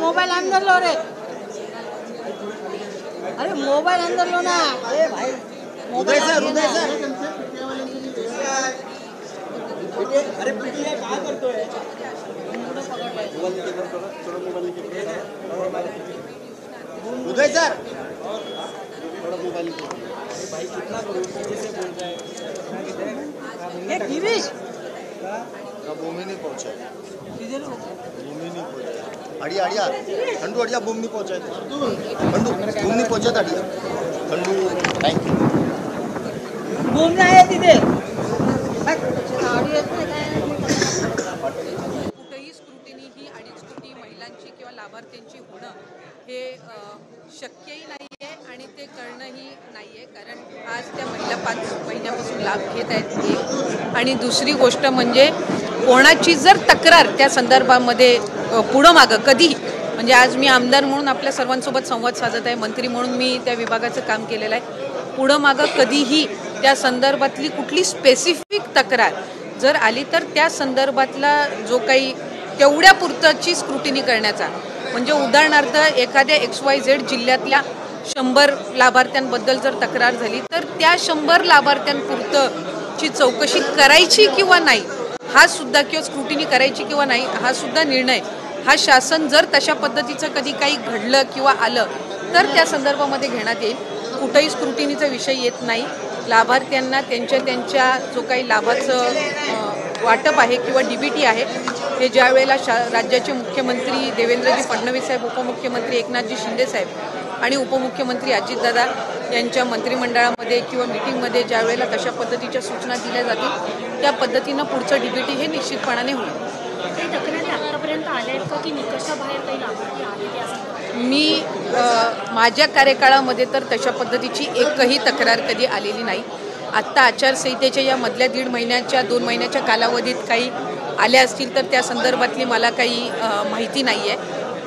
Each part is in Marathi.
मोबाइल अंदर लो रे, अरे मोबाइल अंदर लो ना। अरे भाई उदय सर अरे पिटिया काय करतोय? उदय सर थोड़ा मोबाइल भाई कितना तेजी से बोल रहा है। ये गिरीश भूमि नहीं पहुंचा, भूमि नहीं पहुंचा, अड़िया अड़िया खंडू अड़िया भूमि नहीं पहुंचा, खंडू भूमि नहीं पहुंचा अड़िया खंडू थैंक यू भूमि आहे तिथे। कुठेही स्क्रुटिनी ही अडीच कोटी महिलांची किंवा लाभार्थ्यांची होणं हे शक्यही नाही आहे आणि ते करणंही नाही आहे, कारण आज त्या महिला 5 महिन्यापासून लाभ घेत आहेत एक, आणि दुसरी गोष्ट म्हणजे कोणाची जर तक्रार त्या संदर्भामध्ये पुढं मागं कधी, म्हणजे आज मी आमदार म्हणून आपल्या सर्वांसोबत संवाद साधत आहे, मंत्री म्हणून मी त्या विभागाचं काम केलेलं आहे, पुढं मागं कधीही त्या संदर्भातली कुठली स्पेसिफिक तक्रार जर आली तर त्या संदर्भातला जो काही तेवढ्या पुरताची स्क्रुटिनी करण्याचा, म्हणजे उदाहरणार्थ एखाद्या XYZ जिल्ह्यातल्या 100 लाभार्थ्यांबद्दल जर तक्रार झाली तर त्या 100 लाभार्थ्यांपुरतंची चौकशी करायची किंवा नाही हा सुद्धा, किंवा स्क्रुटिनी करायची किंवा नाही हा सुद्धा निर्णय हा शासन जर तशा पद्धतीचं कधी काही घडलं किंवा आलं तर त्या संदर्भामध्ये घेण्यात येईल। कुठेही स्क्रुटिनीचा विषय येत नाही। लाभार्थ्यांना त्यांच्या जो काही लाभाचं वाटप आहे किंवा DBT आहे हे ज्या वेळेला राज्याचे मुख्यमंत्री देवेंद्रजी फडणवीस साहेब, उपमुख्यमंत्री एकनाथजी शिंदे साहेब आणि उपमुख्यमंत्री अजितदादा यांच्या मंत्रिमंडळामध्ये किंवा मीटिंगमध्ये ज्या वेळेला तशा पद्धतीच्या सूचना दिल्या जातील त्या पद्धतीनं पुढचं DBT हे निश्चितपणाने होईल। मी माझ्या कार्यकाळामध्ये तर तशा पद्धतीची एकही तक्रार कधी आलेली नाही। आत्ता आचारसंहितेच्या या मधल्या 1.5 महिन्याच्या 2 महिन्याच्या कालावधीत काही आल्या असतील तर त्या संदर्भातली मला काही माहिती नाही आहे,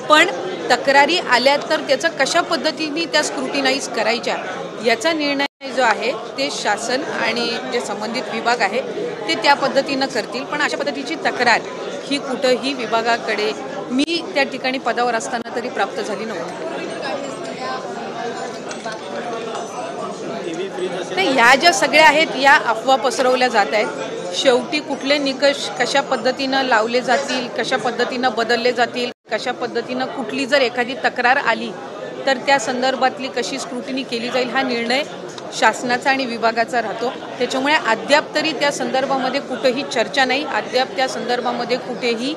पण तक्रारी आल्या तर त्याचं कशा पद्धतीने त्या स्क्रुटिनाइज करायच्या याचा निर्णय जो आहे ते शासन आणि जे संबंधित विभाग आहे ते त्या पद्धतीनं करतील, पण अशा पद्धतीची तक्रार ही कुठंही विभागाकडे मी त्या ठिकाणी पदावर असताना तरी प्राप्त झाली नव्हती। नाही, ह्या ज्या सगळ्या आहेत या अफवा पसरवल्या जात आहेत। शेवटी कुठले निकष कशा पद्धतीनं लावले जातील, कशा पद्धतीनं बदलले जातील, कशा पद्धतीनं कुठली जर एखादी तक्रार आली तर त्या संदर्भातली कशी स्क्रुटिनी केली जाईल हा निर्णय शासनाचा आणि विभागाचा राहतो। त्याच्यामुळे अद्याप तरी त्या संदर्भामध्ये कुठेही चर्चा नाही, अद्याप त्या संदर्भामध्ये कुठेही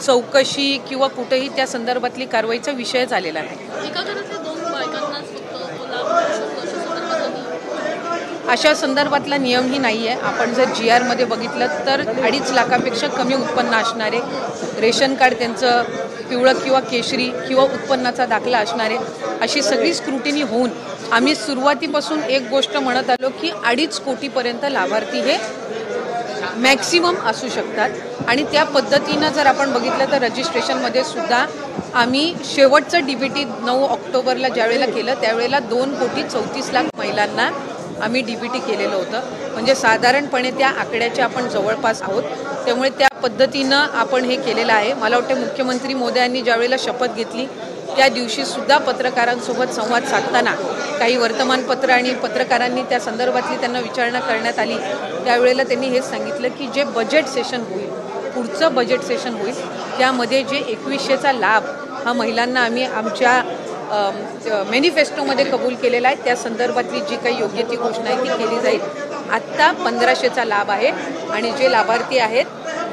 चौकशी किंवा कुठेही त्या संदर्भातली कारवाईचा विषय झालेला नाही। अशा संदर्भातला नियमही नाही आहे। आपण जर GR मध्ये बघितलं तर 2.5 लाखापेक्षा कमी उत्पन्न असणारे, रेशन कार्ड त्यांचं पिवळं किंवा केशरी किंवा उत्पन्नाचा दाखला असणारे, अशी सगळी स्क्रुटिनी होऊन आम्ही सुरुवातीपासून एक गोष्ट म्हणत आलो की 2.5 कोटीपर्यंत लाभार्थी हे मॅक्सिमम असू शकतात, आणि त्या पद्धतीनं जर आपण बघितलं तर रजिस्ट्रेशनमध्ये सुद्धा आम्ही शेवटचं DBT 9 ऑक्टोबरला ज्यावेळेला केलं त्यावेळेला 2,34,00,000 महिलांना आम्ही DBT केलेलं होतं, म्हणजे साधारणपणे त्या आकड्याचे आपण जवळपास आहोत। त्यामुळे त्या पद्धतीनं आपण हे केलेलं आहे। मला वाटतं मुख्यमंत्री मोदयांनी ज्यावेळेला शपथ घेतली त्या दिवशीसुद्धा पत्रकारांसोबत संवाद साधताना काही वर्तमानपत्र आणि पत्रकारांनी त्या संदर्भातली त्यांना विचारणा करण्यात आली त्यावेळेला त्यांनी हेच सांगितलं की जे बजेट सेशन होईल, पुढचं बजेट सेशन होईल त्यामध्ये जे 2100चा लाभ हा महिलांना आम्ही आमच्या मॅनिफेस्टोमध्ये कबूल केलेला आहे त्या संदर्भातली जी काही योग्य ती घोषणा आहे ती केली जाईल। आत्ता 1500चा लाभ आहे आणि जे लाभार्थी आहेत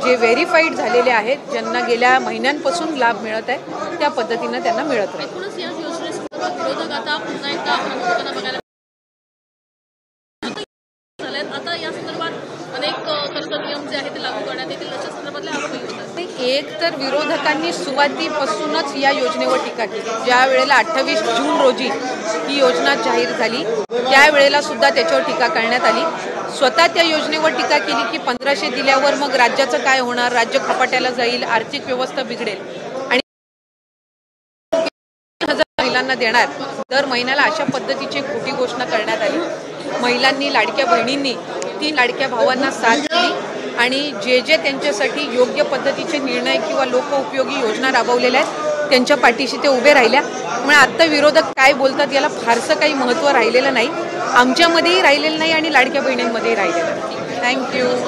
जे व्हेरीफाईड झालेले आहेत ज्यांना गेल्या महिन्यांपासून लाभ मिळत आहे त्या पद्धतीनं त्यांना मिळत राहील। आता या संदर्भात अनेक नियम जे आहेत ते लागू करण्यात येतील अशा संदर्भातल्या आरोपही होतात। एक तर विरोधकांनी सुरुवातीपासूनच या योजनेवर टीका केली। ज्या वेळेला 28 जून रोजी ही योजना जाहीर झाली त्यावेळेला सुद्धा त्याच्यावर टीका करण्यात आली। स्वतः त्या योजनेवर टीका केली की 1500 दिल्यावर मग राज्याचं काय होणार, राज्य खपाट्याला जाईल, आर्थिक व्यवस्था बिघडेल आणि महिलांना देणार दर महिन्याला अशा पद्धतीची खोटी घोषणा करण्यात आली। महिलांनी, लाडक्या बहिणींनी 3 लाडक्या भावांना साथ दिली आणि जे त्यांच्यासाठी योग्य पद्धतीचे निर्णय किंवा लोकोपयोगी योजना राबवलेल्या आहेत त्यांच्या पाठीशी ते उभे राहिल्या. त्यामुळे आत्ता विरोधक काय बोलतात याला फारसं काही महत्त्व राहिलेलं नाही, आमच्यामध्येही राहिलेलं नाही आणि लाडक्या बहिणींमध्येही राहिलेलं नाही. थँक्यू.